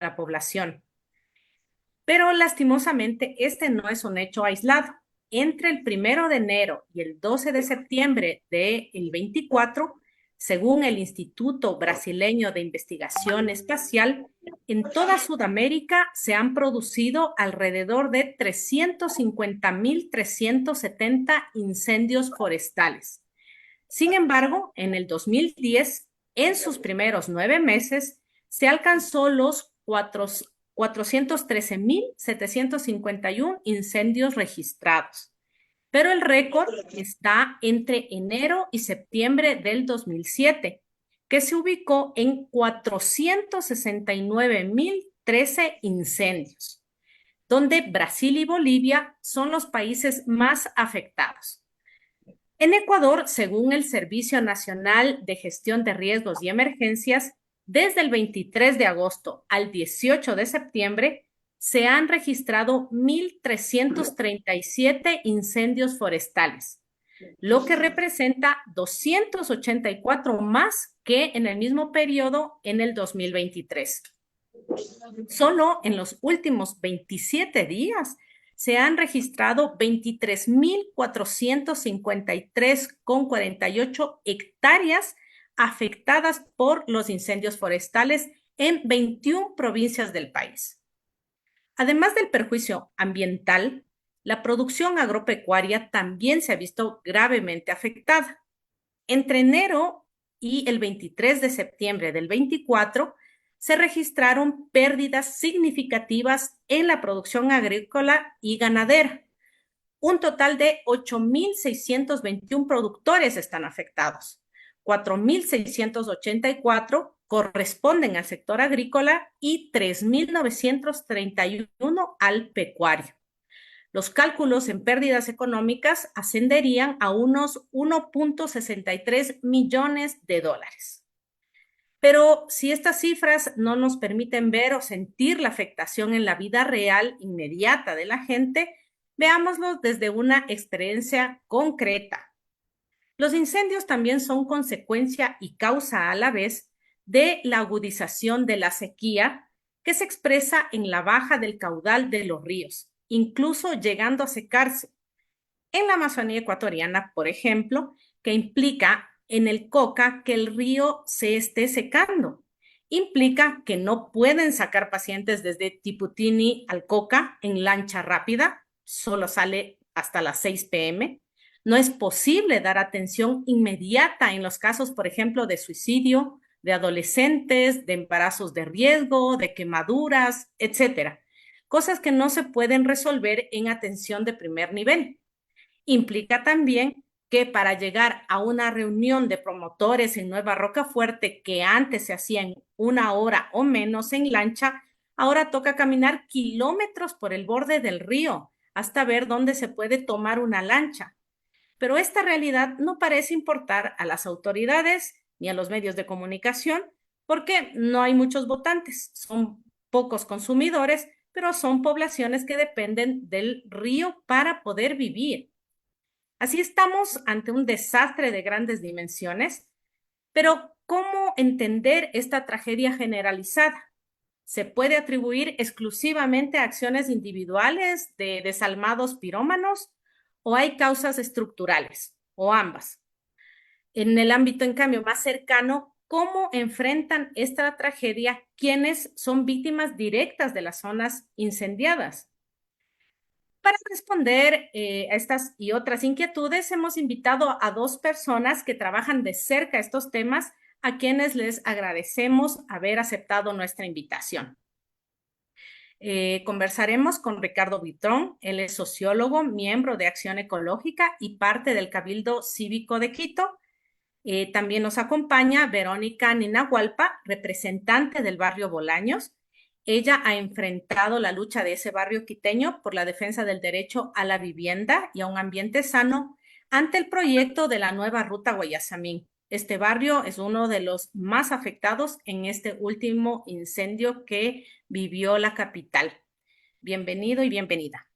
la población. Pero lastimosamente este no es un hecho aislado. Entre el 1 de enero y el 12 de septiembre del 24, según el Instituto Brasileño de Investigación Espacial, en toda Sudamérica se han producido alrededor de 350.370 incendios forestales. Sin embargo, en el 2010, en sus primeros 9 meses, se alcanzó los 413.751 incendios registrados. Pero el récord está entre enero y septiembre del 2007, que se ubicó en 469.013 incendios, donde Brasil y Bolivia son los países más afectados. En Ecuador, según el Servicio Nacional de Gestión de Riesgos y Emergencias, desde el 23 de agosto al 18 de septiembre se han registrado 1.337 incendios forestales, lo que representa 284 más que en el mismo periodo en el 2023. Solo en los últimos 27 días se han registrado 23.453,48 hectáreas afectadas por los incendios forestales en 21 provincias del país. Además del perjuicio ambiental, la producción agropecuaria también se ha visto gravemente afectada. Entre enero y el 23 de septiembre del 24, se registraron pérdidas significativas en la producción agrícola y ganadera. Un total de 8.621 productores están afectados. 4.684 corresponden al sector agrícola y 3.931 al pecuario. Los cálculos en pérdidas económicas ascenderían a unos 1.63 millones de dólares. Pero si estas cifras no nos permiten ver o sentir la afectación en la vida real inmediata de la gente, veámoslo desde una experiencia concreta. Los incendios también son consecuencia y causa a la vez de la agudización de la sequía que se expresa en la baja del caudal de los ríos, incluso llegando a secarse. En la Amazonía ecuatoriana, por ejemplo, que implica en el Coca que el río se esté secando. Implica que no pueden sacar pacientes desde Tiputini al Coca en lancha rápida, solo sale hasta las 6 p.m. No es posible dar atención inmediata en los casos, por ejemplo, de suicidio, de adolescentes, de embarazos de riesgo, de quemaduras, etcétera. Cosas que no se pueden resolver en atención de primer nivel. Implica también que para llegar a una reunión de promotores en Nueva Rocafuerte, que antes se hacía en 1 hora o menos en lancha, ahora toca caminar kilómetros por el borde del río hasta ver dónde se puede tomar una lancha. Pero esta realidad no parece importar a las autoridades ni a los medios de comunicación porque no hay muchos votantes, son pocos consumidores, pero son poblaciones que dependen del río para poder vivir. Así estamos ante un desastre de grandes dimensiones, pero ¿cómo entender esta tragedia generalizada? ¿Se puede atribuir exclusivamente a acciones individuales de desalmados pirómanos o hay causas estructurales o ambas? En el ámbito, en cambio, más cercano, ¿cómo enfrentan esta tragedia quienes son víctimas directas de las zonas incendiadas? Para responder a estas y otras inquietudes, hemos invitado a dos personas que trabajan de cerca estos temas, a quienes les agradecemos haber aceptado nuestra invitación. Conversaremos con Ricardo Buitrón, él es sociólogo, miembro de Acción Ecológica y parte del Cabildo Cívico de Quito. También nos acompaña Verónica Ninahualpa, representante del barrio Bolaños. Ella ha enfrentado la lucha de ese barrio quiteño por la defensa del derecho a la vivienda y a un ambiente sano ante el proyecto de la nueva ruta Guayasamín. Este barrio es uno de los más afectados en este último incendio que vivió la capital. Bienvenido y bienvenida.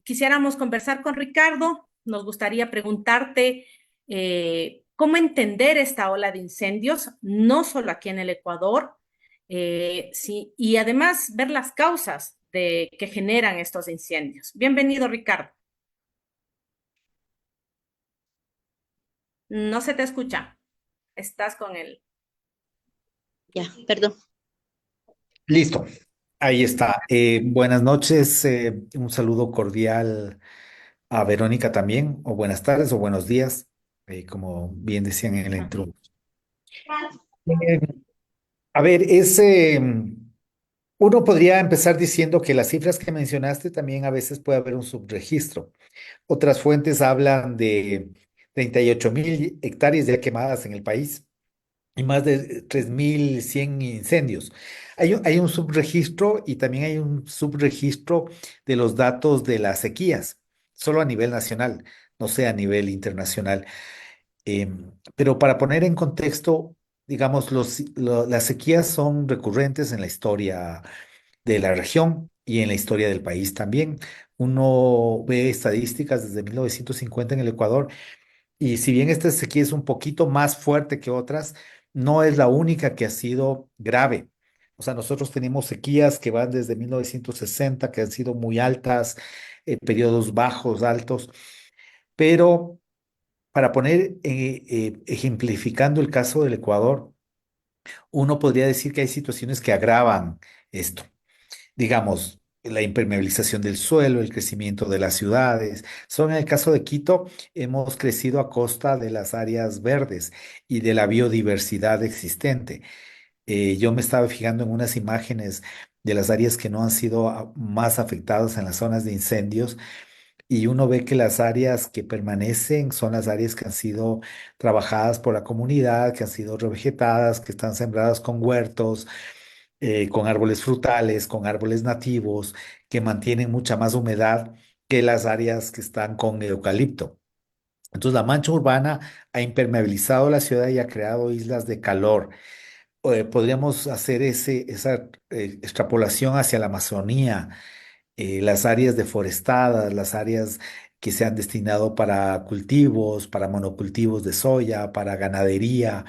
Quisiéramos conversar con Ricardo. Nos gustaría preguntarte cómo entender esta ola de incendios, no solo aquí en el Ecuador, Sí, y además ver las causas que generan estos incendios. Bienvenido, Ricardo. No se te escucha. Estás con él. Ya, perdón. Listo, ahí está. Buenas noches, un saludo cordial a Verónica también, o buenas tardes o buenos días, como bien decían en la intro. Eh, a ver, uno podría empezar diciendo que las cifras que mencionaste también a veces puede haber un subregistro. Otras fuentes hablan de 38.000 hectáreas ya quemadas en el país y más de 3.100 incendios. Hay un subregistro y también hay un subregistro de los datos de las sequías, solo a nivel nacional, no sé a nivel internacional. Pero para poner en contexto, digamos, las sequías son recurrentes en la historia de la región y en la historia del país también. Uno ve estadísticas desde 1950 en el Ecuador y si bien esta sequía es un poquito más fuerte que otras, no es la única que ha sido grave. O sea, nosotros tenemos sequías que van desde 1960, que han sido muy altas, periodos bajos, altos, pero para poner, ejemplificando el caso del Ecuador, uno podría decir que hay situaciones que agravan esto. Digamos, la impermeabilización del suelo, el crecimiento de las ciudades. Solo en el caso de Quito hemos crecido a costa de las áreas verdes y de la biodiversidad existente. Yo me estaba fijando en unas imágenes de las áreas que no han sido más afectadas en las zonas de incendios y uno ve que las áreas que permanecen son las áreas que han sido trabajadas por la comunidad, que han sido revegetadas, que están sembradas con huertos, con árboles frutales, con árboles nativos, que mantienen mucha más humedad que las áreas que están con eucalipto. Entonces, la mancha urbana ha impermeabilizado la ciudad y ha creado islas de calor. Podríamos hacer esa extrapolación hacia la Amazonía, las áreas deforestadas, las áreas que se han destinado para cultivos, para monocultivos de soya, para ganadería.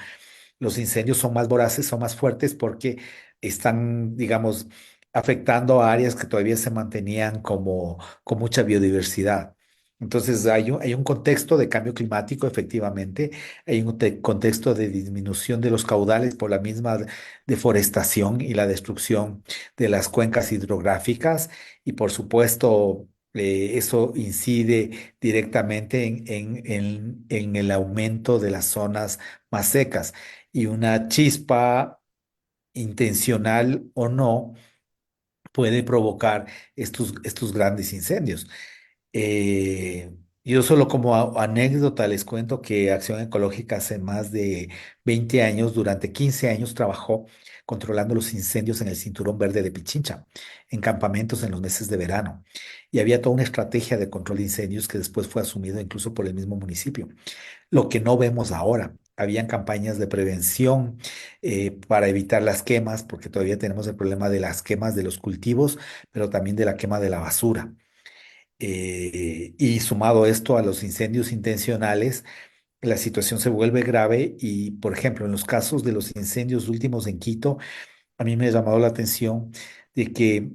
Los incendios son más voraces, son más fuertes porque están, digamos, afectando a áreas que todavía se mantenían como con mucha biodiversidad. Entonces, hay un contexto de cambio climático, efectivamente, hay un contexto de disminución de los caudales por la misma deforestación y la destrucción de las cuencas hidrográficas, y por supuesto, eso incide directamente en el aumento de las zonas más secas y una chispa intencional o no puede provocar estos grandes incendios. Eh, yo solo como anécdota les cuento que Acción Ecológica hace más de 20 años, durante 15 años, trabajó controlando los incendios en el Cinturón Verde de Pichincha, en campamentos en los meses de verano. Y había toda una estrategia de control de incendios que después fue asumido incluso por el mismo municipio. Lo que no vemos ahora. Habían campañas de prevención para evitar las quemas, porque todavía tenemos el problema de las quemas de los cultivos, pero también de la quema de la basura. Y sumado esto a los incendios intencionales, la situación se vuelve grave y, por ejemplo, en los casos de los incendios últimos en Quito, a mí me ha llamado la atención de que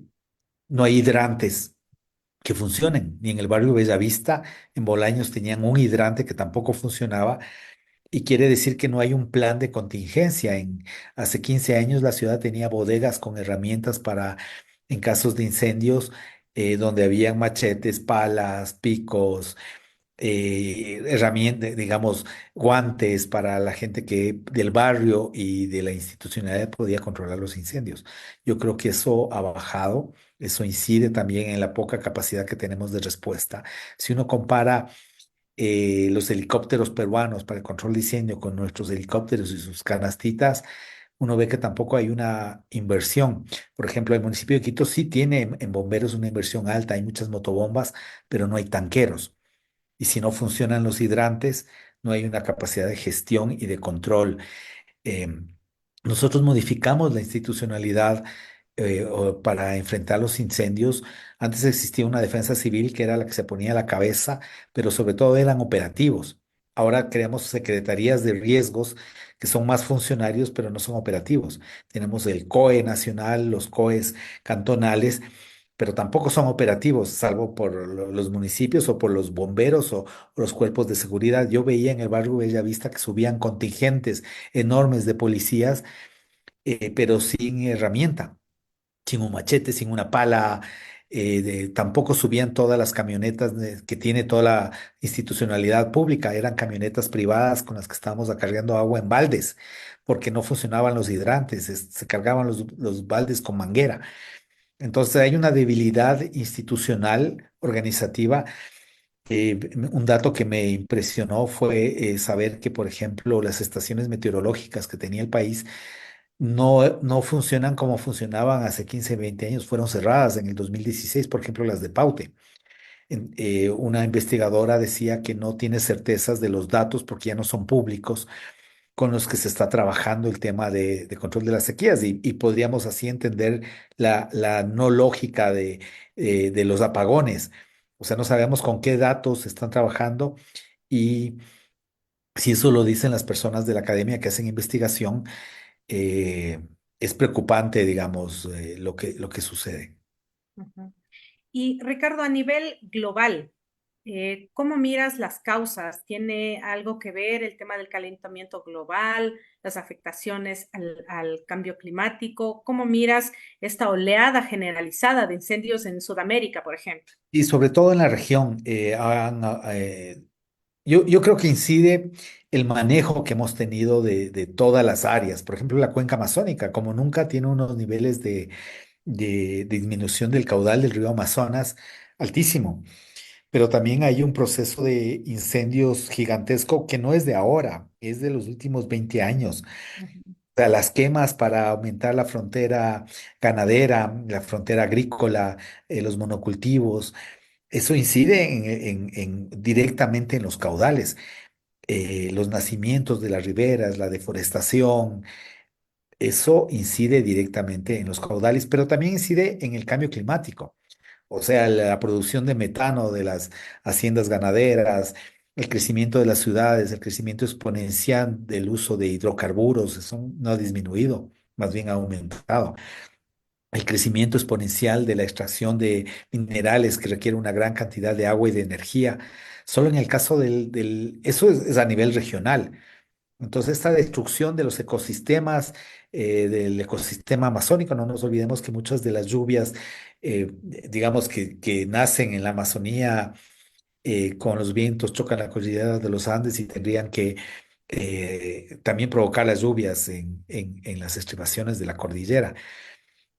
no hay hidrantes que funcionen. Ni en el barrio Bellavista, en Bolaños tenían un hidrante que tampoco funcionaba y quiere decir que no hay un plan de contingencia. Hace 15 años la ciudad tenía bodegas con herramientas para, en casos de incendios, donde habían machetes, palas, picos, herramientas, digamos, guantes para la gente que del barrio y de la institucionalidad podía controlar los incendios. Yo creo que eso ha bajado, eso incide también en la poca capacidad que tenemos de respuesta. Si uno compara los helicópteros peruanos para el control de incendio con nuestros helicópteros y sus canastitas, uno ve que tampoco hay una inversión. Por ejemplo, el municipio de Quito sí tiene en bomberos una inversión alta, hay muchas motobombas, pero no hay tanqueros. Y si no funcionan los hidrantes, no hay una capacidad de gestión y de control. Em, Nosotros modificamos la institucionalidad para enfrentar los incendios. Antes existía una defensa civil que era la que se ponía a la cabeza, pero sobre todo eran operativos. Ahora creamos secretarías de riesgos que son más funcionarios, pero no son operativos. Tenemos el COE nacional, los COEs cantonales, pero tampoco son operativos, salvo por los municipios o por los bomberos o los cuerpos de seguridad. Yo veía en el barrio Bellavista que subían contingentes enormes de policías, pero sin herramienta, sin un machete, sin una pala. Tampoco subían todas las camionetas que tiene toda la institucionalidad pública, eran camionetas privadas con las que estábamos cargando agua en baldes, porque no funcionaban los hidrantes, se cargaban los baldes con manguera. Entonces hay una debilidad institucional, organizativa. Un dato que me impresionó fue saber que, por ejemplo, las estaciones meteorológicas que tenía el país no funcionan como funcionaban hace 15, 20 años. Fueron cerradas en el 2016, por ejemplo, las de Paute. Una investigadora decía que no tiene certezas de los datos porque ya no son públicos con los que se está trabajando el tema de control de las sequías y podríamos así entender la no lógica de los apagones. O sea, no sabemos con qué datos se están trabajando y si eso lo dicen las personas de la academia que hacen investigación, es preocupante, digamos, lo que sucede. Ujú. Y Ricardo, a nivel global, ¿cómo miras las causas? ¿Tiene algo que ver el tema del calentamiento global, las afectaciones al cambio climático? ¿Cómo miras esta oleada generalizada de incendios en Sudamérica, por ejemplo? Y sobre todo en la región, yo creo que incide el manejo que hemos tenido de todas las áreas. Por ejemplo, la cuenca amazónica, como nunca, tiene unos niveles de disminución del caudal del río Amazonas altísimo. Pero también hay un proceso de incendios gigantesco que no es de ahora, es de los últimos 20 años. Ujú, O sea, las quemas para aumentar la frontera ganadera, la frontera agrícola, los monocultivos, eso incide directamente en los caudales. Los nacimientos de las riberas, la deforestación, eso incide directamente en los caudales, pero también incide en el cambio climático. O sea, la producción de metano de las haciendas ganaderas, el crecimiento de las ciudades, el crecimiento exponencial del uso de hidrocarburos, eso no ha disminuido, más bien ha aumentado. El crecimiento exponencial de la extracción de minerales que requiere una gran cantidad de agua y de energía. Solo en el caso eso es a nivel regional. Entonces, esta destrucción de los ecosistemas, del ecosistema amazónico, no nos olvidemos que muchas de las lluvias, digamos que nacen en la Amazonía, con los vientos, chocan la cordillera de los Andes y tendrían que también provocar las lluvias en las estribaciones de la cordillera.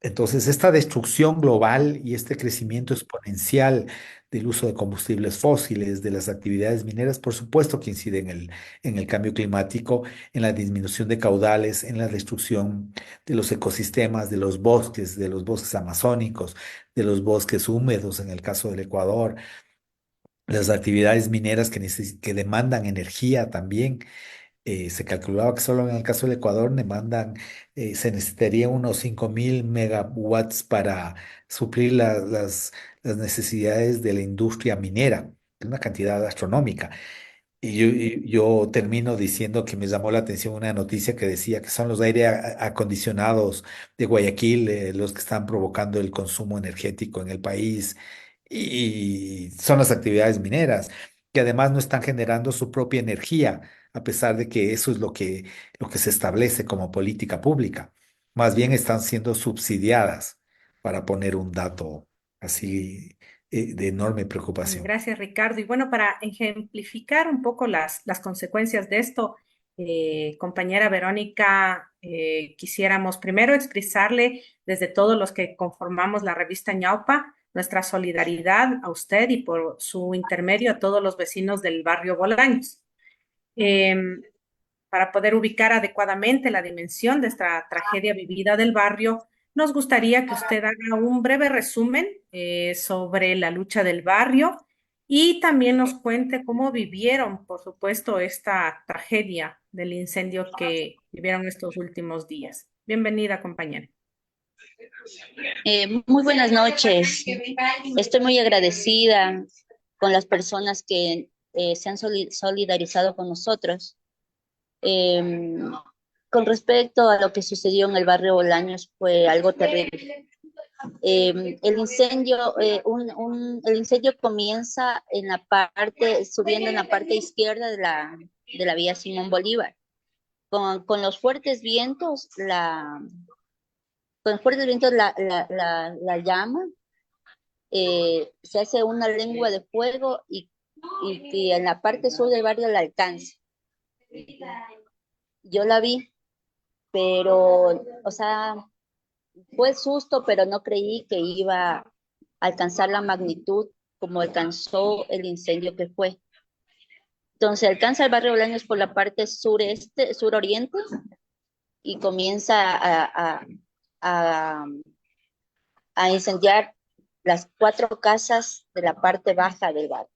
Entonces, esta destrucción global y este crecimiento exponencial del uso de combustibles fósiles, de las actividades mineras, por supuesto que incide en el cambio climático, en la disminución de caudales, en la destrucción de los ecosistemas, de los bosques amazónicos, de los bosques húmedos, en el caso del Ecuador, las actividades mineras que demandan energía también. Se calculaba que solo en el caso del Ecuador se necesitaría unos 5.000 megawatts para suplir las necesidades de la industria minera, una cantidad astronómica. Y yo termino diciendo que me llamó la atención una noticia que decía que son los aire acondicionados de Guayaquil, los que están provocando el consumo energético en el país y son las actividades mineras, que además no están generando su propia energía, a pesar de que eso es lo que se establece como política pública. Más bien están siendo subsidiadas, para poner un dato así, de enorme preocupación. Gracias, Ricardo. Y bueno, para ejemplificar un poco las consecuencias de esto, compañera Verónica, quisiéramos primero expresarle desde todos los que conformamos la revista Ñaupa nuestra solidaridad a usted y por su intermedio a todos los vecinos del barrio Bolaños. Em, para poder ubicar adecuadamente la dimensión de esta tragedia vivida del barrio, nos gustaría que usted haga un breve resumen sobre la lucha del barrio y también nos cuente cómo vivieron, por supuesto, esta tragedia del incendio que vivieron estos últimos días. Bienvenida, compañera. Muy buenas noches. Estoy muy agradecida con las personas que se han solidarizado con nosotros. Eh, Con respecto a lo que sucedió en el barrio Bolaños, fue algo terrible. El incendio, el incendio comienza en la parte, subiendo en la parte izquierda de la vía Simón Bolívar. Con los fuertes vientos, con los fuertes vientos la llama se hace una lengua de fuego y que en la parte sur del barrio la alcanza. Yo la vi, pero, o sea, fue susto, pero no creí que iba a alcanzar la magnitud como alcanzó el incendio que fue. Entonces alcanza el barrio Bolaños por la parte sureste, suroriente, y comienza a, a incendiar las 4 casas de la parte baja del barrio.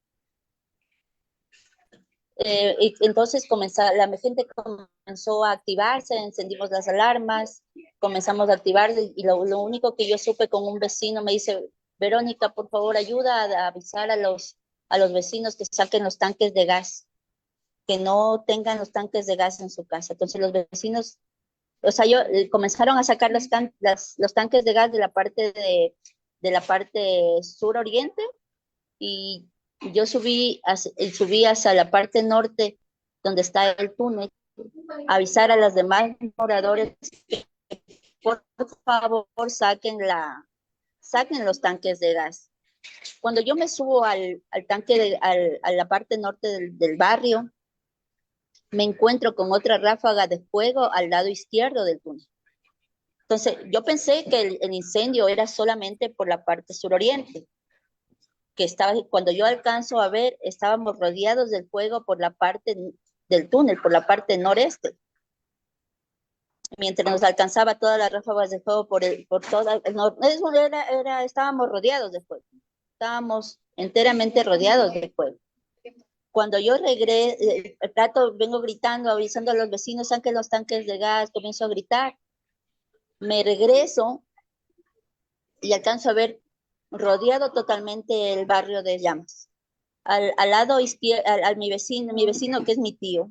Y entonces la gente comenzó a activarse, encendimos las alarmas, comenzamos a activarse y lo único que yo supe con un vecino me dice, Verónica, por favor, ayuda a avisar a los vecinos que saquen los tanques de gas, que no tengan los tanques de gas en su casa. Entonces los vecinos, o sea, comenzaron a sacar los tanques de gas de la parte suroriente y yo subí hacia la parte norte, donde está el túnel, a avisar a los demás moradores que por favor saquen los tanques de gas. Cuando yo me subo al tanque, a la parte norte del barrio, me encuentro con otra ráfaga de fuego al lado izquierdo del túnel. Entonces, yo pensé que el incendio era solamente por la parte suroriente, cuando yo alcanzo a ver, estábamos rodeados del fuego por la parte del túnel, por la parte noreste. Mientras nos alcanzaba todas las ráfagas de fuego por toda el norte, estábamos rodeados de fuego. Estábamos enteramente rodeados de fuego. Cuando yo regreso, vengo gritando, avisando a los vecinos, saquen los tanques de gas, comienzo a gritar. Me regreso y alcanzo a ver rodeado totalmente el barrio de llamas. Al lado izquierdo, mi vecino que es mi tío,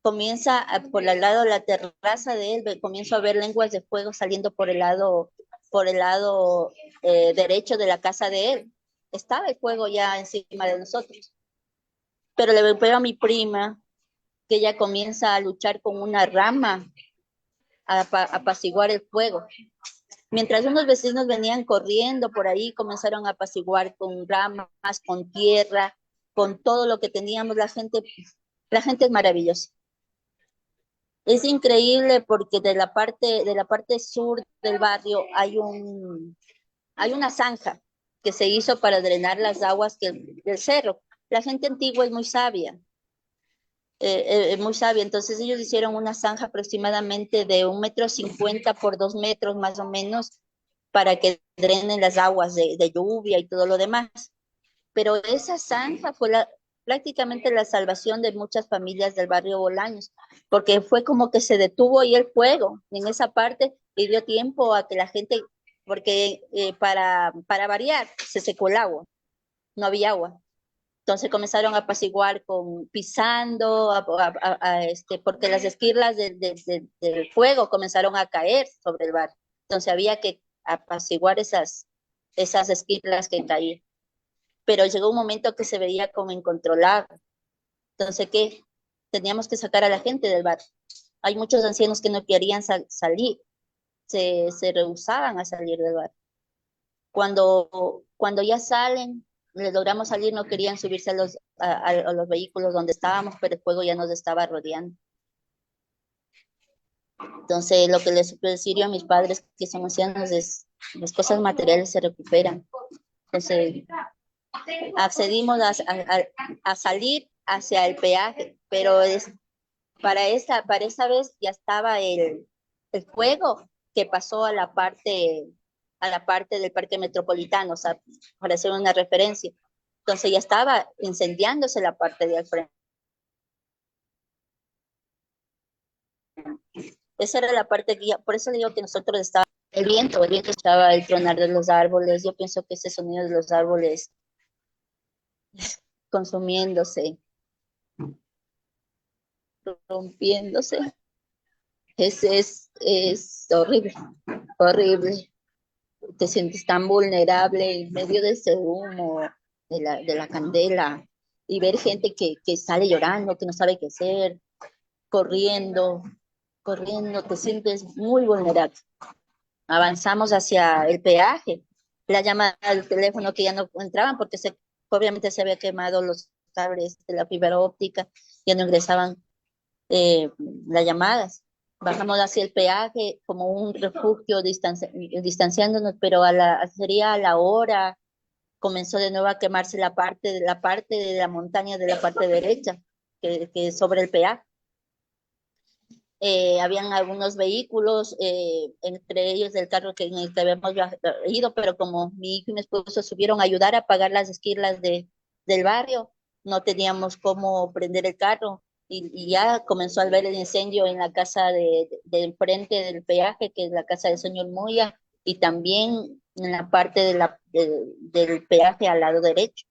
comienza por el lado de la terraza de él, comienzo a ver lenguas de fuego saliendo por el lado derecho de la casa de él. Estaba el fuego ya encima de nosotros. Pero le veo a mi prima que ella comienza a luchar con una rama a apaciguar el fuego. Mientras unos vecinos venían corriendo por ahí, comenzaron a apaciguar con ramas, con tierra, con todo lo que teníamos. La gente es maravillosa. Es increíble porque de la parte sur del barrio hay una zanja que se hizo para drenar las aguas del cerro. La gente antigua es muy sabia, muy sabia. Entonces ellos hicieron una zanja aproximadamente de 1,50 m por 2 metros más o menos para que drenen las aguas de lluvia y todo lo demás. Pero esa zanja fue prácticamente la salvación de muchas familias del barrio Bolaños, porque fue como que se detuvo ahí el fuego en esa parte y dio tiempo a que la gente, porque para variar, se secó el agua, no había agua. Entonces comenzaron a apaciguar pisando, porque las esquirlas del fuego comenzaron a caer sobre el barrio. Entonces había que apaciguar esas esquirlas que caían. Pero llegó un momento que se veía como incontrolable. Entonces, ¿qué? Teníamos que sacar a la gente del barrio. Hay muchos ancianos que no querían salir, se rehusaban a salir del barrio. Cuando ya salen, les logramos salir, no querían subirse a los vehículos donde estábamos, pero el fuego ya nos estaba rodeando. Entonces, lo que les sirvió a mis padres, que son ancianos, es las cosas materiales se recuperan. Entonces, accedimos a salir hacia el peaje, pero para esa vez ya estaba el fuego que pasó a la parte del Parque Metropolitano, o sea, para hacer una referencia. Entonces ya estaba incendiándose la parte de al frente. Esa era la parte que por eso le digo que nosotros estaba el viento estaba el tronar de los árboles. Yo pienso que ese sonido de los árboles consumiéndose, rompiéndose, Es horrible, horrible. Te sientes tan vulnerable en medio de ese humo, de la candela, y ver gente que sale llorando, que no sabe qué hacer, corriendo, corriendo, te sientes muy vulnerable. Avanzamos hacia el peaje, la llamada del teléfono que ya no entraban porque obviamente se había quemado los cables de la fibra óptica, ya no ingresaban eh, las llamadas. Bajamos hacia el peaje como un refugio distanciándonos, pero sería a la hora comenzó de nuevo a quemarse la parte de la montaña de la parte derecha, que es sobre el peaje. Habían algunos vehículos, entre ellos el carro en el que habíamos ido, pero como mi hijo y mi esposo subieron a ayudar a apagar las esquirlas del barrio, no teníamos cómo prender el carro y ya comenzó a ver el incendio en la casa de enfrente del peaje, que es la casa del señor Moya, y también en la parte del peaje al lado derecho.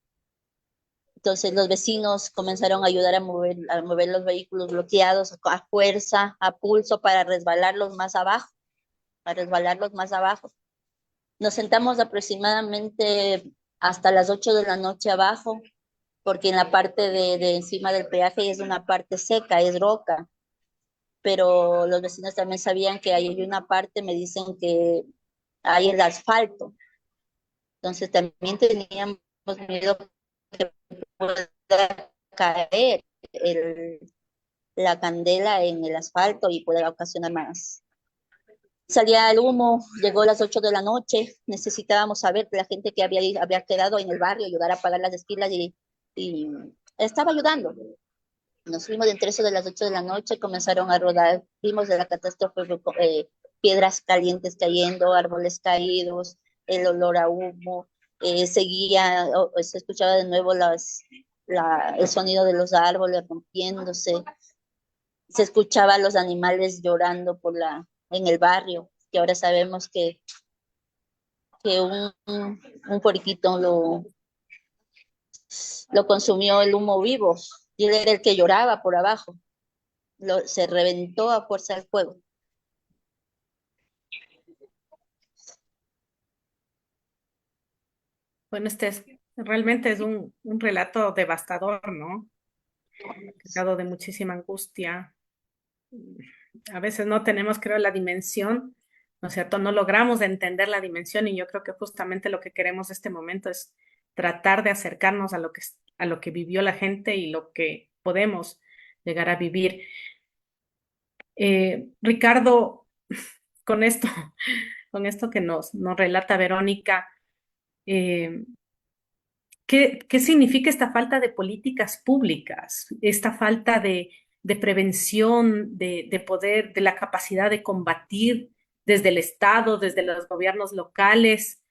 Entonces los vecinos comenzaron a ayudar a mover los vehículos bloqueados a fuerza, a pulso, para resbalarlos más abajo, para resbalarlos más abajo. Nos sentamos aproximadamente hasta las 8 de la noche abajo, porque en la parte de encima del peaje es una parte seca, es roca, pero los vecinos también sabían que hay una parte, me dicen que hay el asfalto, entonces también teníamos miedo que pueda caer el, la candela en el asfalto y pueda ocasionar más. Salía el humo, llegó a las 8 de la noche, necesitábamos saber de la gente que había quedado en el barrio, ayudar a apagar las esquilas y estaba ayudando. Nos fuimos entre eso de las 8 de la noche, comenzaron a rodar, vimos de la catástrofe, piedras calientes cayendo, árboles caídos, el olor a humo, seguía, se escuchaba de nuevo el sonido de los árboles rompiéndose, se escuchaba a los animales llorando en el barrio, que ahora sabemos que un puerquito lo consumió el humo vivo, y él era el que lloraba por abajo, se reventó a fuerza del fuego. Bueno, realmente es un relato devastador, ¿no? Cargado de muchísima angustia. A veces no tenemos, creo, la dimensión, ¿no es cierto? No logramos entender la dimensión y yo creo que justamente lo que queremos en este momento es tratar de acercarnos a lo que vivió la gente y lo que podemos llegar a vivir. Ricardo, con esto, con esto que nos relata Verónica, eh, ¿qué significa esta falta de políticas públicas, esta falta de prevención, de poder, de la capacidad de combatir desde el Estado, desde los gobiernos locales?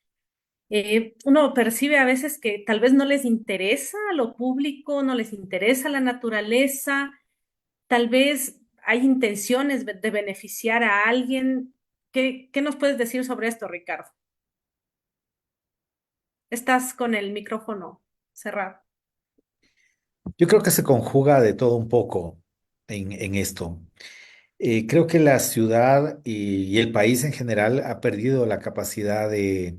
Uno percibe a veces que tal vez no les interesa lo público, no les interesa la naturaleza, tal vez hay intenciones de beneficiar a alguien. ¿Qué nos puedes decir sobre esto, Ricardo? Estás con el micrófono cerrado. Yo creo que se conjuga de todo un poco en esto. Creo que la ciudad y el país en general ha perdido la capacidad de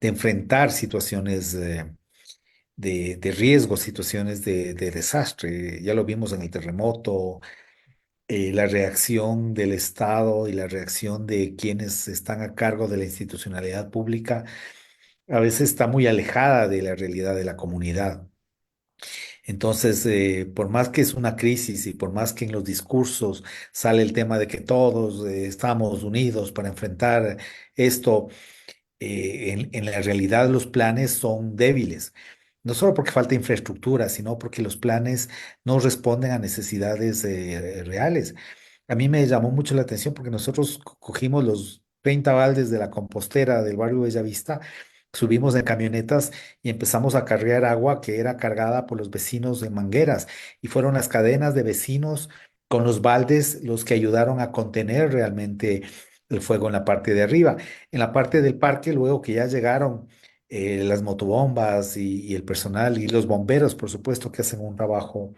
enfrentar situaciones de riesgo, situaciones de desastre. Ya lo vimos en el terremoto, la reacción del Estado y la reacción de quienes están a cargo de la institucionalidad pública a veces está muy alejada de la realidad de la comunidad. Entonces, por más que es una crisis y por más que en los discursos sale el tema de que todos estamos unidos para enfrentar esto, en la realidad los planes son débiles. No solo porque falta infraestructura, sino porque los planes no responden a necesidades reales. A mí me llamó mucho la atención porque nosotros cogimos los 30 baldes de la compostera del barrio Bellavista, subimos en camionetas y empezamos a cargar agua que era cargada por los vecinos de mangueras. Y fueron las cadenas de vecinos con los baldes los que ayudaron a contener realmente el fuego en la parte de arriba. En la parte del parque, luego que ya llegaron las motobombas y el personal y los bomberos, por supuesto, que hacen un trabajo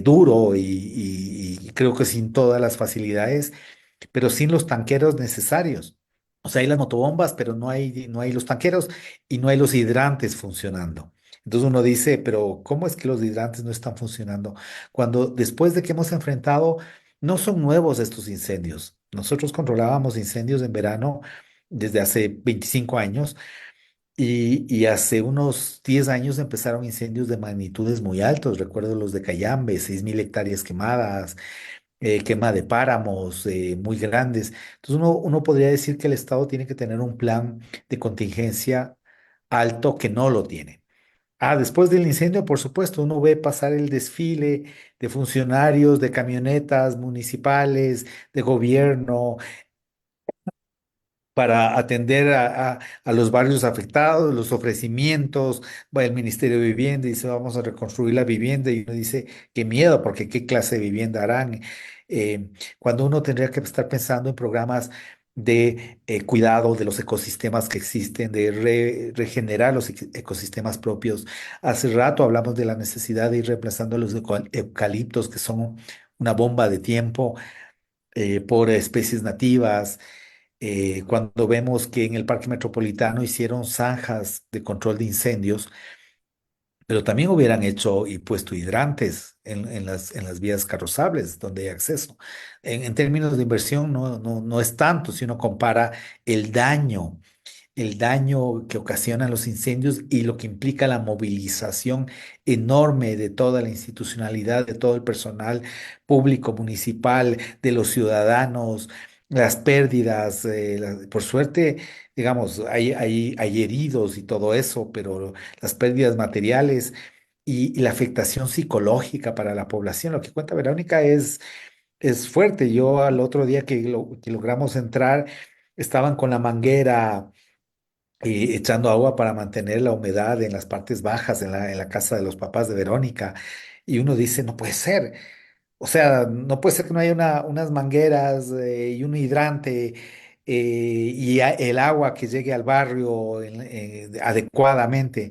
duro y creo que sin todas las facilidades, pero sin los tanqueros necesarios. O sea, hay las motobombas, pero no hay los tanqueros y no hay los hidrantes funcionando. Entonces uno dice, pero ¿cómo es que los hidrantes no están funcionando? Cuando después de que hemos enfrentado, no son nuevos estos incendios. Nosotros controlábamos incendios en verano desde hace 25 años y hace unos 10 años empezaron incendios de magnitudes muy altos. Recuerdo los de Cayambe, 6.000 hectáreas quemadas, quema de páramos muy grandes. Entonces uno podría decir que el Estado tiene que tener un plan de contingencia alto que no lo tiene. Después del incendio, por supuesto, uno ve pasar el desfile de funcionarios, de camionetas municipales, de gobierno, para atender a los barrios afectados, los ofrecimientos, va el Ministerio de Vivienda y dice, vamos a reconstruir la vivienda, y uno dice, qué miedo, porque qué clase de vivienda harán. Cuando uno tendría que estar pensando en programas de cuidado de los ecosistemas que existen, de regenerar los ecosistemas propios. Hace rato hablamos de la necesidad de ir reemplazando los eucaliptos, que son una bomba de tiempo, por especies nativas. Cuando vemos que en el Parque Metropolitano hicieron zanjas de control de incendios, pero también hubieran hecho y puesto hidrantes en las vías carrozables donde hay acceso. En términos de inversión no es tanto si uno compara el daño que ocasionan los incendios y lo que implica la movilización enorme de toda la institucionalidad, de todo el personal público, municipal, de los ciudadanos, las pérdidas. Por suerte, digamos, hay heridos y todo eso, pero las pérdidas materiales y la afectación psicológica para la población, lo que cuenta Verónica es fuerte. Yo al otro día que logramos entrar, estaban con la manguera echando agua para mantener la humedad en las partes bajas, en la casa de los papás de Verónica. Y uno dice, no puede ser. O sea, no puede ser que no haya unas mangueras y un hidrante el agua que llegue al barrio adecuadamente.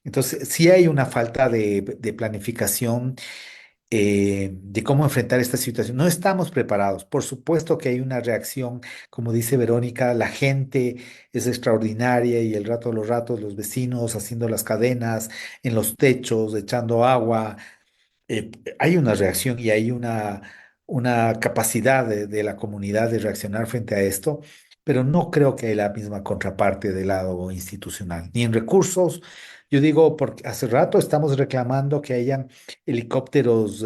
Entonces, sí hay una falta de planificación de cómo enfrentar esta situación. No estamos preparados. Por supuesto que hay una reacción, como dice Verónica, la gente es extraordinaria y el rato de los ratos los vecinos haciendo las cadenas en los techos, echando agua. Hay una reacción y hay una capacidad de la comunidad de reaccionar frente a esto, pero no creo que hay la misma contraparte del lado institucional, ni en recursos. Yo digo, porque hace rato estamos reclamando que hayan helicópteros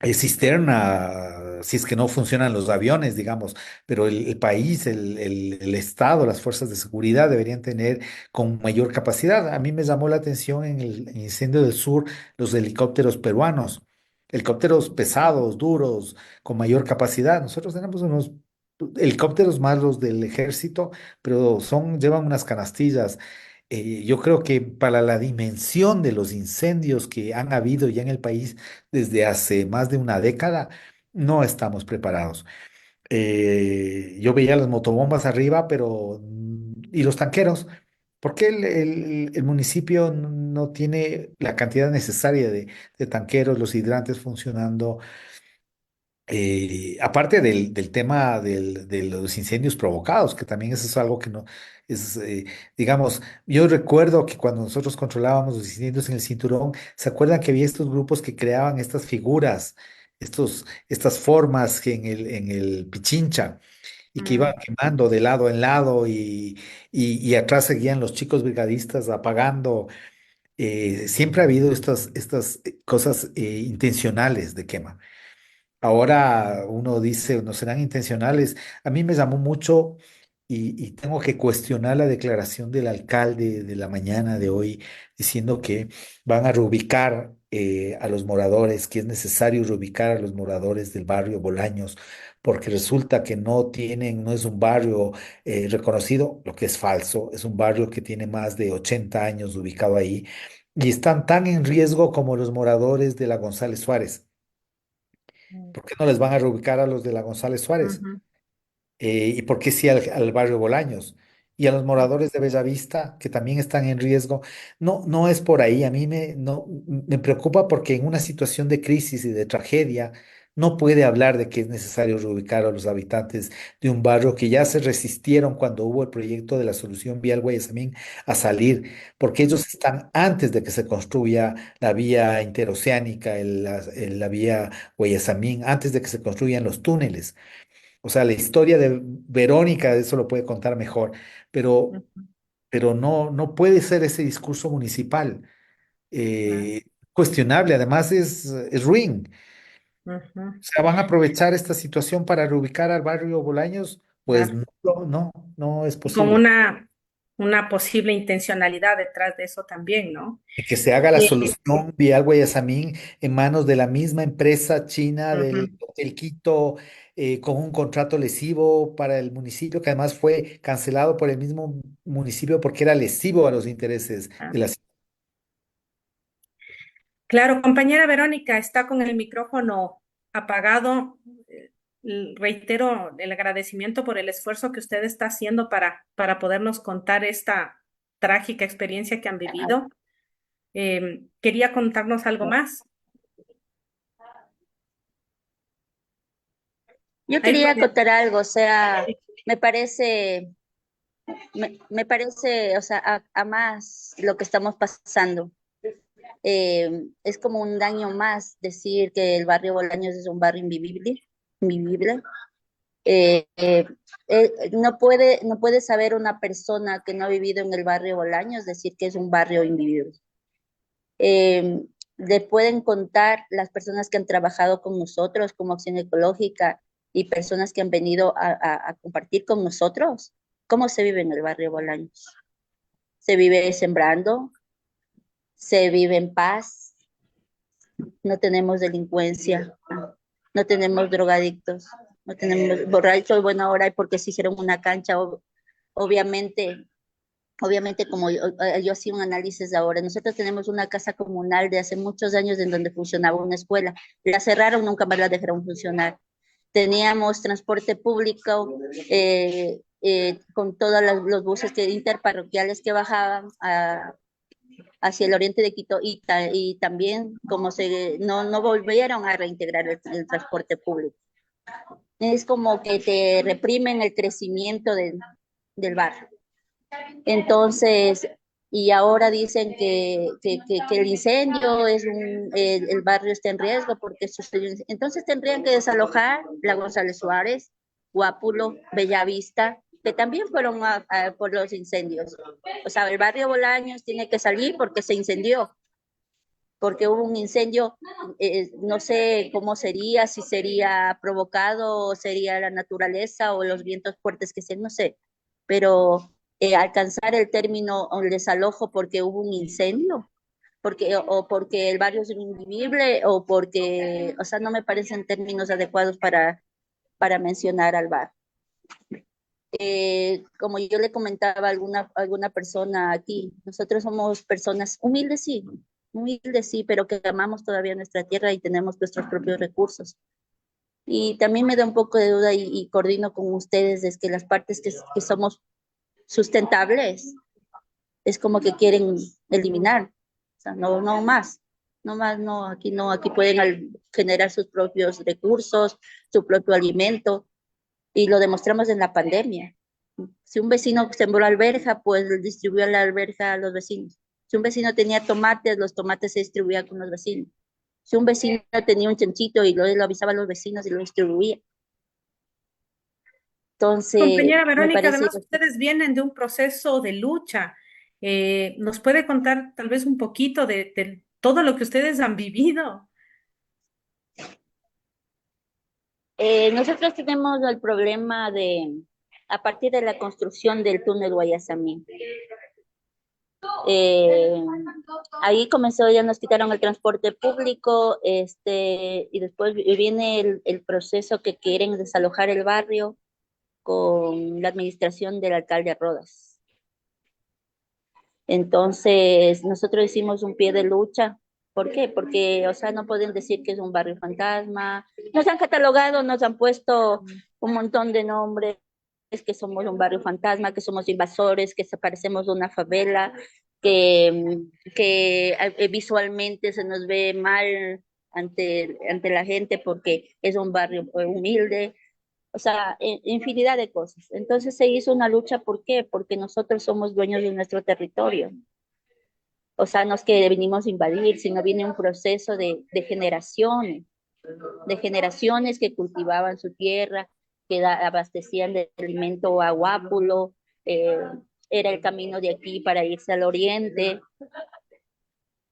cisterna, si es que no funcionan los aviones, digamos, pero el país, el Estado, las fuerzas de seguridad deberían tener con mayor capacidad. A mí me llamó la atención en el incendio del sur los helicópteros peruanos, helicópteros pesados, duros, con mayor capacidad. Nosotros tenemos unos helicópteros más los del ejército, pero llevan unas canastillas. Yo creo que para la dimensión de los incendios que han habido ya en el país desde hace más de una década, no estamos preparados. Yo veía las motobombas arriba, pero ¿y los tanqueros? ¿Por qué el municipio no tiene la cantidad necesaria de tanqueros, los hidrantes funcionando? Aparte del tema de los incendios provocados, que también eso es algo que no es, digamos, yo recuerdo que cuando nosotros controlábamos los incendios en el cinturón, ¿se acuerdan que había estos grupos que creaban estas figuras, estas formas que en el Pichincha y que iban Mm. quemando de lado en lado y atrás seguían los chicos brigadistas apagando? Siempre ha habido estas cosas intencionales de quema. Ahora uno dice, no serán intencionales. A mí me llamó mucho y tengo que cuestionar la declaración del alcalde de la mañana de hoy diciendo que van a reubicar a los moradores, que es necesario reubicar a los moradores del barrio Bolaños, porque resulta que no es un barrio reconocido, lo que es falso, es un barrio que tiene más de 80 años ubicado ahí y están tan en riesgo como los moradores de la González Suárez. Mm. ¿Por qué no les van a reubicar a los de la González Suárez? Ujú. ¿Y por qué sí al barrio Bolaños? y a los moradores de Bellavista, que también están en riesgo. No, no es por ahí. A mí no, me preocupa porque en una situación de crisis y de tragedia no puede hablar de que es necesario reubicar a los habitantes de un barrio que ya se resistieron cuando hubo el proyecto de la solución vial Guayasamín a salir, porque ellos están antes de que se construya la vía interoceánica, la vía Guayasamín, antes de que se construyan los túneles. O sea, la historia de Verónica, eso lo puede contar mejor, pero, Ujú, pero no, no puede ser ese discurso municipal. claro, Cuestionable, además es ruin. ujú, O sea, van a aprovechar esta situación para reubicar al barrio Bolaños, pues claro. no, no, no es Y con posible. una posible intencionalidad detrás de eso también, ¿no? Y que se haga la Eh, solución vial Guayasamín en manos de la misma empresa china del ujú. Hotel Quito, con un contrato lesivo para el municipio, que además fue cancelado por el mismo municipio porque era lesivo a los intereses Ah. de la ciudad. Claro, compañera Verónica, está con el micrófono apagado. Reitero el agradecimiento por el esfuerzo que usted está haciendo para podernos contar esta trágica experiencia que han vivido. ¿Quería contarnos algo más? Yo Ahí quería puede. acotar algo, o sea, me parece, me parece, o sea, a más lo que estamos pasando. Es como un daño más decir que el barrio Bolaños es un barrio invivible. Eh, eh, no puede saber una persona que no ha vivido en el barrio Bolaños decir que es un barrio invivible. Eh, Le pueden contar las personas que han trabajado con nosotros como Acción Ecológica y personas que han venido a compartir con nosotros cómo se vive en el barrio Bolaños. Se vive sembrando, se vive en paz, no tenemos delincuencia, no tenemos drogadictos, no tenemos borrachos, bueno, ahora hay porque se hicieron una cancha, obviamente, obviamente como yo hacía un análisis ahora, nosotros tenemos una casa comunal de hace muchos años en donde funcionaba una escuela, la cerraron, nunca más la dejaron funcionar. Teníamos transporte público con todos los buses interparroquiales que bajaban hacia el oriente de Quito y también como no volvieron a reintegrar el transporte público. Es como que te reprimen el crecimiento del barrio. Entonces, y ahora dicen que el incendio el barrio está en riesgo porque sucedió. Entonces tendrían que desalojar la González Suárez, Guápulo, Bellavista, que también fueron por los incendios. O sea, el barrio Bolaños tiene que salir porque se incendió, porque hubo un incendio, no sé cómo sería, si sería provocado o sería la naturaleza o los vientos fuertes que se, no sé, pero alcanzar el término o el desalojo porque hubo un incendio, o porque el barrio es invivible o porque, o sea, no me parecen términos adecuados para mencionar al bar. Como yo le comentaba a alguna persona aquí, nosotros somos personas humildes sí, pero que amamos todavía nuestra tierra y tenemos nuestros propios recursos. Y también me da un poco de duda y coordino con ustedes es que las partes que somos sustentables es como que quieren eliminar, o sea, no más, no, aquí pueden generar sus propios recursos, su propio alimento, y lo demostramos en la pandemia. Si un vecino sembró alberja, pues distribuyó la alberja a los vecinos. Si un vecino tenía tomates, los tomates se distribuían con los vecinos. Si un vecino tenía un chanchito y lo avisaba a los vecinos y lo distribuía. Entonces, Compañera me Verónica, parece, además ustedes vienen de un proceso de lucha. ¿Nos puede contar tal vez un poquito de todo lo que ustedes han vivido? nosotros tenemos el problema a partir de la construcción del túnel Guayasamín. Eh, Ahí comenzó, ya nos quitaron el transporte público, y después viene el proceso que quieren desalojar el barrio con la administración del alcalde Rodas. Entonces, nosotros hicimos un pie de lucha. ¿Por qué? Porque, o sea, no pueden decir que es un barrio fantasma. Nos han catalogado, nos han puesto un montón de nombres que somos un barrio fantasma, que somos invasores, que parecemos una favela, que visualmente se nos ve mal ante la gente porque es un barrio humilde, o sea, infinidad de cosas. Entonces se hizo una lucha, ¿por qué? Porque nosotros somos dueños de nuestro territorio. O sea, no es que venimos a invadir, sino viene un proceso de generaciones que cultivaban su tierra, que abastecían de alimento a Guápulo, era el camino de aquí para irse al oriente.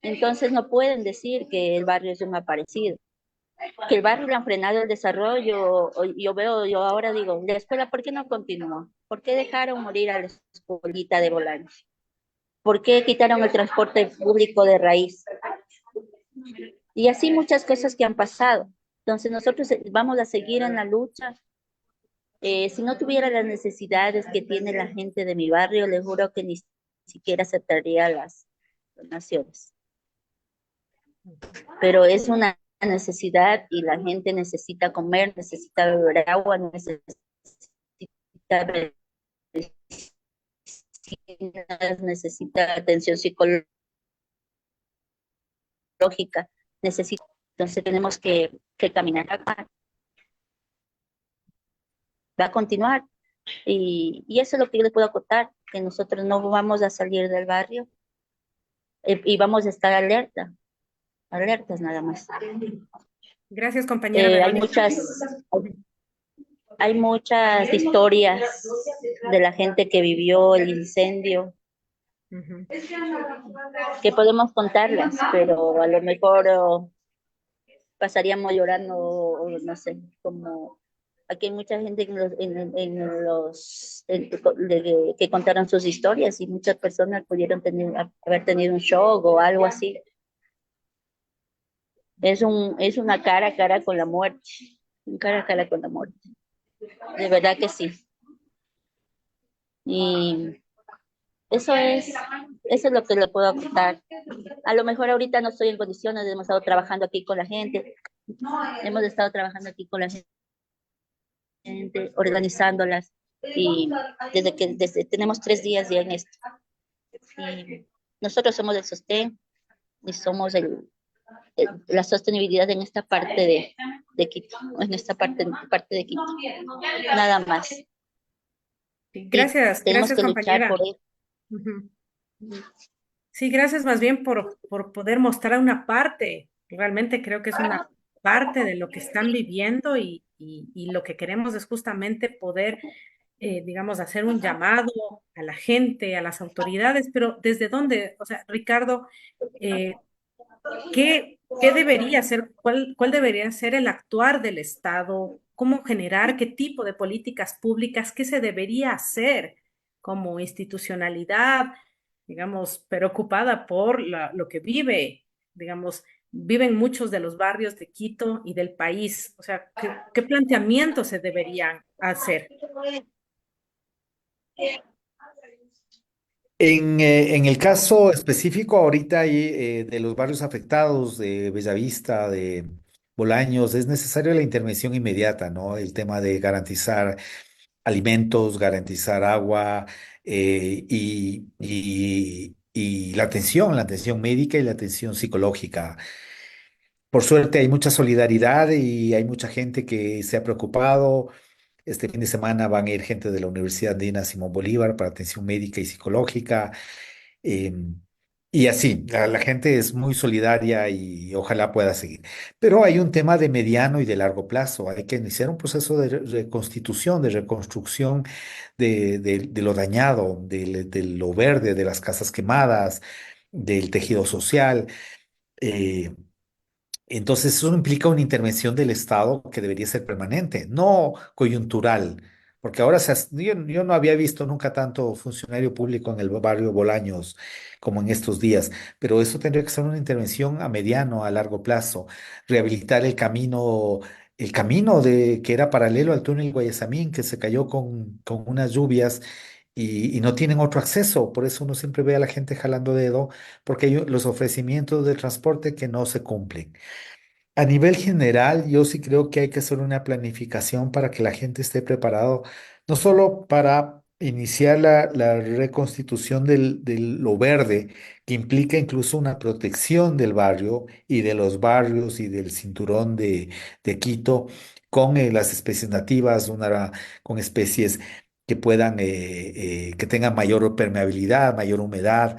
Entonces no pueden decir que el barrio es un aparecido, que el barrio le han frenado el desarrollo. Yo ahora digo, la escuela, ¿por qué no continuó? ¿Por qué dejaron morir a la escuelita de Bolaños? ¿Por qué quitaron el transporte público de raíz? Y así muchas cosas que han pasado. Entonces nosotros vamos a seguir en la lucha. Si no tuviera las necesidades que tiene la gente de mi barrio, les juro que ni siquiera aceptaría las donaciones. Pero es una necesidad y la gente necesita comer, necesita beber agua, necesita medicinas, necesita atención psicológica, necesita. Entonces tenemos que caminar acá. Va a continuar. Y eso es lo que yo les puedo acotar, que nosotros no vamos a salir del barrio y vamos a estar alertas nada más. Gracias, compañera Hay Verónica. hay muchas historias de la gente que vivió el incendio Ujú. que podemos contarlas, pero a lo mejor pasaríamos llorando, o no sé, como aquí hay mucha gente que contaron sus historias y muchas personas pudieron haber tenido un shock o algo así. Es una cara a cara con la muerte, un cara a cara con la muerte. De verdad que sí. Y eso es lo que le puedo contar. A lo mejor ahorita no estoy en condiciones, hemos estado trabajando aquí con la gente, hemos estado trabajando aquí con la gente, organizándolas, y tenemos 3 días ya en esto. Y nosotros somos el sostén y somos la sostenibilidad en esta parte de Quito, en esta parte de Quito, nada más. Sí, Y gracias, tenemos gracias, que luchar compañera. por eso. Ujú. Sí, gracias más bien por poder mostrar una parte. Realmente creo que es una parte de lo que están viviendo y lo que queremos es justamente poder, digamos, hacer un llamado a la gente, a las autoridades, pero ¿desde dónde? O sea, Ricardo, eh, ¿qué debería ser, cuál debería ser el actuar del Estado? ¿Cómo generar qué tipo de políticas públicas? ¿Qué se debería hacer como institucionalidad, digamos, preocupada por lo que vive, digamos, viven muchos de los barrios de Quito y del país? O sea, ¿qué planteamientos se deberían hacer? En el caso específico, ahorita de los barrios afectados de Bellavista, de Bolaños, es necesaria la intervención inmediata, ¿no? El tema de garantizar alimentos, garantizar agua y la atención médica y la atención psicológica. Por suerte hay mucha solidaridad y hay mucha gente que se ha preocupado. Este fin de semana van a ir gente de la Universidad Andina Simón Bolívar para atención médica y psicológica. em, y así, la gente es muy solidaria y ojalá pueda seguir. Pero hay un tema de mediano y de largo plazo. Hay que iniciar un proceso de reconstitución, de reconstrucción de lo dañado, de lo verde, de las casas quemadas, del tejido social. eh, entonces, eso implica una intervención del Estado que debería ser permanente, no coyuntural, porque ahora yo no había visto nunca tanto funcionario público en el barrio Bolaños como en estos días, pero eso tendría que ser una intervención a mediano, a largo plazo, rehabilitar el camino que era paralelo al túnel Guayasamín, que se cayó con unas lluvias. Y no tienen otro acceso, por eso uno siempre ve a la gente jalando dedo, porque hay los ofrecimientos de transporte que no se cumplen. A nivel general, yo sí creo que hay que hacer una planificación para que la gente esté preparado no solo para iniciar la reconstitución de lo verde, que implica incluso una protección del barrio y de los barrios y del cinturón de Quito con las especies nativas, con especies que puedan, que tengan mayor permeabilidad, mayor humedad.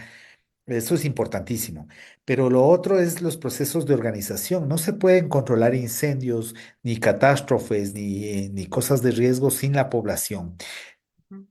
Eso es importantísimo. Pero lo otro es los procesos de organización. No se pueden controlar incendios, ni catástrofes, ni cosas de riesgo sin la población, Ujú.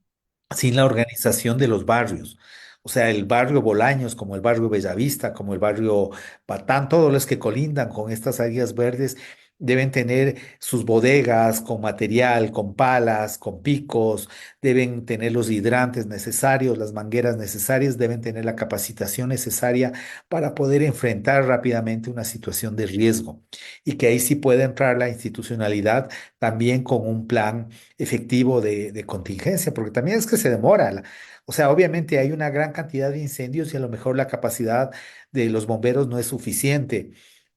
sin la organización de los barrios. O sea, el barrio Bolaños, como el barrio Bellavista, como el barrio Patán, todos los que colindan con estas áreas verdes deben tener sus bodegas con material, con palas, con picos, deben tener los hidrantes necesarios, las mangueras necesarias, deben tener la capacitación necesaria para poder enfrentar rápidamente una situación de riesgo. Y que ahí sí puede entrar la institucionalidad también con un plan efectivo de contingencia, porque también es que se demora. O sea, obviamente hay una gran cantidad de incendios y a lo mejor la capacidad de los bomberos no es suficiente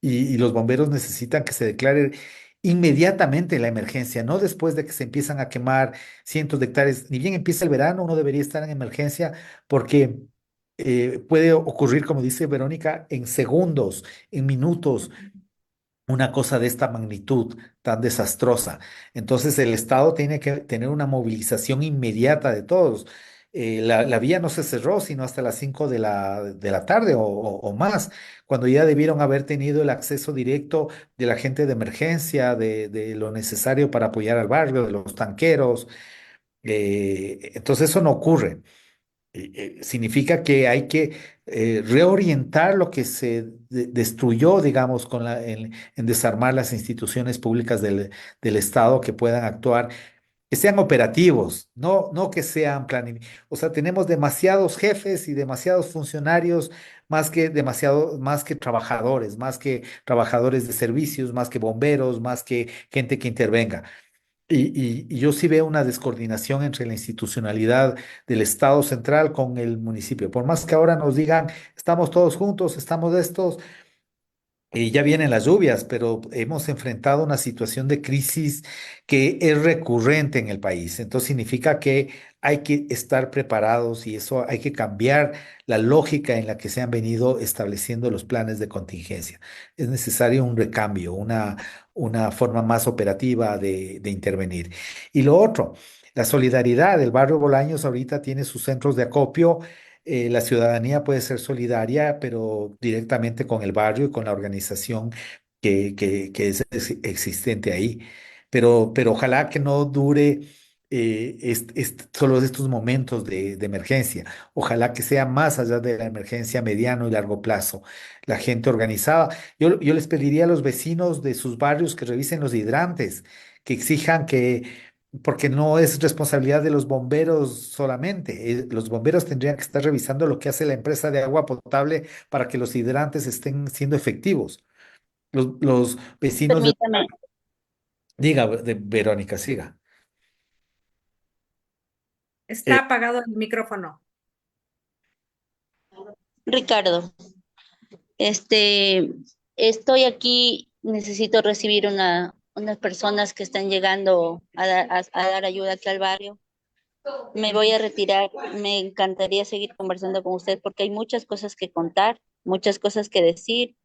y los bomberos necesitan que se declare inmediatamente la emergencia, no después de que se empiezan a quemar cientos de hectáreas. Ni bien empieza el verano, uno debería estar en emergencia porque puede ocurrir, como dice Verónica, en segundos, en minutos una cosa de esta magnitud tan desastrosa. Entonces el Estado tiene que tener una movilización inmediata de todos. La vía no se cerró sino hasta las 5 de la tarde o más, cuando ya debieron haber tenido el acceso directo de la gente de emergencia, de lo necesario para apoyar al barrio, de los tanqueros. Entonces eso no ocurre. Significa que hay que reorientar lo que se destruyó, digamos, en desarmar las instituciones públicas del Estado que puedan actuar, que sean operativos, no que sean O sea, tenemos demasiados jefes y demasiados funcionarios, más que trabajadores de servicios, más que bomberos, más que gente que intervenga. Y yo sí veo una descoordinación entre la institucionalidad del Estado central con el municipio. Por más que ahora nos digan, estamos todos juntos, estamos de estos, y ya vienen las lluvias, pero hemos enfrentado una situación de crisis que es recurrente en el país. Entonces significa que hay que estar preparados y eso hay que cambiar la lógica en la que se han venido estableciendo los planes de contingencia. Es necesario un recambio, una forma más operativa de intervenir. Y lo otro, la solidaridad. El barrio Bolaños ahorita tiene sus centros de acopio. La ciudadanía puede ser solidaria, pero directamente con el barrio y con la organización que es existente ahí. Pero ojalá que no dure solo estos momentos de emergencia. Ojalá que sea más allá de la emergencia a mediano y largo plazo. La gente organizada. Yo les pediría a los vecinos de sus barrios que revisen los hidrantes, que exijan porque no es responsabilidad de los bomberos solamente. Los bomberos tendrían que estar revisando lo que hace la empresa de agua potable para que los hidrantes estén siendo efectivos. Los vecinos Permítame, diga, de Verónica, siga. Está Eh, apagado el micrófono. Ricardo, este, estoy aquí, necesito recibir unas personas que están llegando a dar ayuda aquí al barrio. Me voy a retirar. Me encantaría seguir conversando con usted porque hay muchas cosas que contar, muchas cosas que decir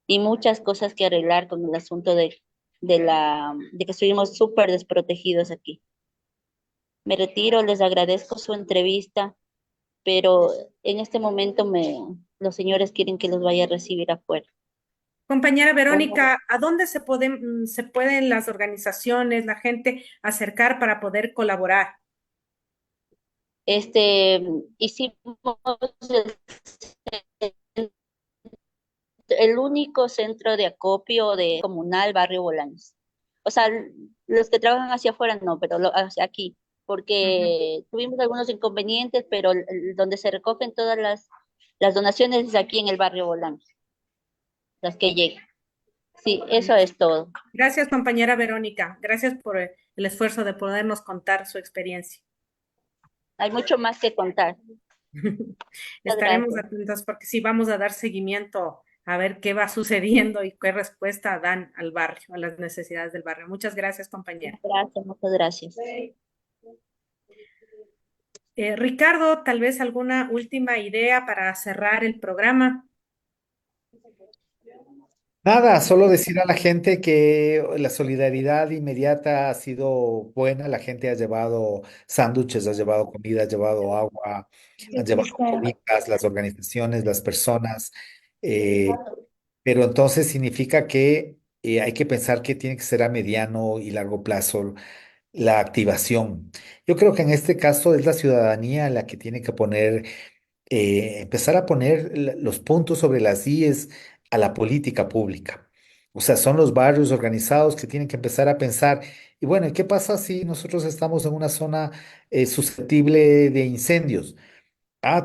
y muchas cosas que arreglar con el asunto de que estuvimos súper desprotegidos aquí. Me retiro, les agradezco su entrevista, pero en este momento los señores quieren que los vaya a recibir afuera. Compañera Verónica, ¿a dónde se pueden las organizaciones, la gente acercar para poder colaborar? Este, hicimos el único centro de acopio de comunal Barrio Bolaños. O sea, los que trabajan hacia afuera no, pero hacia aquí, Ujú. porque tuvimos algunos inconvenientes, pero donde se recogen todas las donaciones es aquí en el Barrio Bolaños, las que llegan. Sí, eso es todo. Gracias, compañera Verónica. Gracias por el esfuerzo de podernos contar su experiencia. Hay mucho más que contar. Muchas Estaremos gracias. atentos porque sí vamos a dar seguimiento a ver qué va sucediendo y qué respuesta dan al barrio, a las necesidades del barrio. Muchas gracias, compañera. Gracias, muchas gracias. Ricardo, tal vez alguna última idea para cerrar el programa. Nada, solo decir a la gente que la solidaridad inmediata ha sido buena. La gente ha llevado sándwiches, ha llevado comida, ha llevado agua, han llevado cobijas, las organizaciones, las personas. eh, pero entonces significa que hay que pensar que tiene que ser a mediano y largo plazo la activación. Yo creo que en este caso es la ciudadanía la que tiene que poner empezar a poner los puntos sobre las íes a la política pública. O sea, son los barrios organizados que tienen que empezar a pensar, y bueno, ¿y qué pasa si nosotros estamos en una zona susceptible de incendios?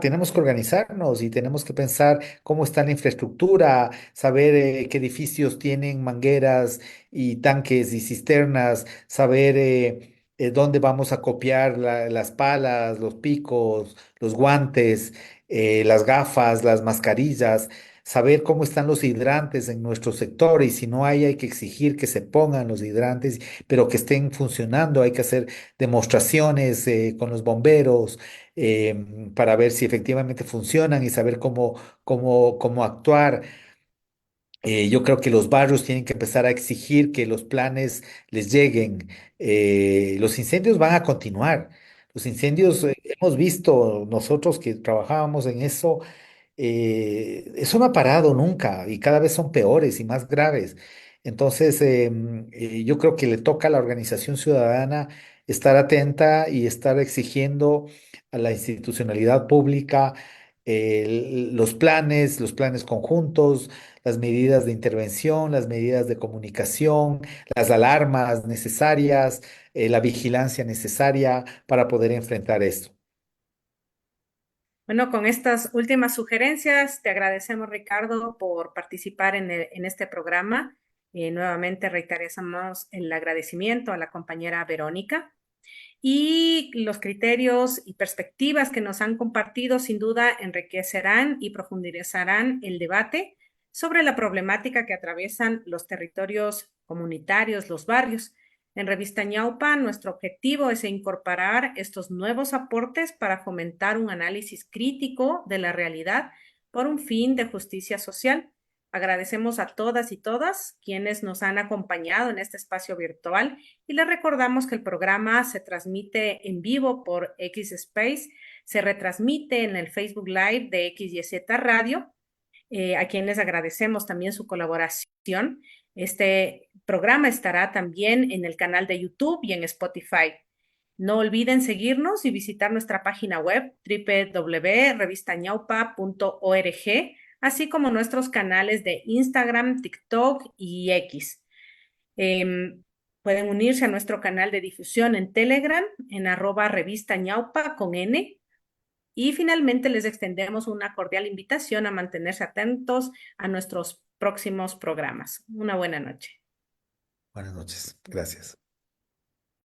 Tenemos que organizarnos y tenemos que pensar cómo está la infraestructura, saber qué edificios tienen mangueras y tanques y cisternas, saber dónde vamos a copiar las palas, los picos, los guantes, las gafas, las mascarillas, saber cómo están los hidrantes en nuestro sector y si no hay, hay que exigir que se pongan los hidrantes, pero que estén funcionando, hay que hacer demostraciones con los bomberos para ver si efectivamente funcionan y saber cómo actuar. Yo creo que los barrios tienen que empezar a exigir que los planes les lleguen. Los incendios van a continuar. Los incendios, hemos visto nosotros que trabajábamos en eso, eso no ha parado nunca y cada vez son peores y más graves. Entonces, yo creo que le toca a la organización ciudadana estar atenta y estar exigiendo a la institucionalidad pública los planes conjuntos, las medidas de intervención, las medidas de comunicación, las alarmas necesarias, la vigilancia necesaria para poder enfrentar esto. Bueno, con estas últimas sugerencias, te agradecemos, Ricardo, por participar en este programa. Nuevamente reiteramos el agradecimiento a la compañera Verónica y los criterios y perspectivas que nos han compartido sin duda enriquecerán y profundizarán el debate sobre la problemática que atraviesan los territorios comunitarios, los barrios. En Revista Ñaupa, nuestro objetivo es incorporar estos nuevos aportes para fomentar un análisis crítico de la realidad por un fin de justicia social. Agradecemos a todas y todas quienes nos han acompañado en este espacio virtual y les recordamos que el programa se transmite en vivo por X Space, se retransmite en el Facebook Live de XYZ Radio, a quienes agradecemos también su colaboración. Este programa estará también en el canal de YouTube y en Spotify. No olviden seguirnos y visitar nuestra página web www.revistañaupa.org, así como nuestros canales de Instagram, TikTok y X. Pueden unirse a nuestro canal de difusión en Telegram, en @revistañaupa con N. Y finalmente les extendemos una cordial invitación a mantenerse atentos a nuestros próximos programas. Una buena noche. Buenas noches. Gracias.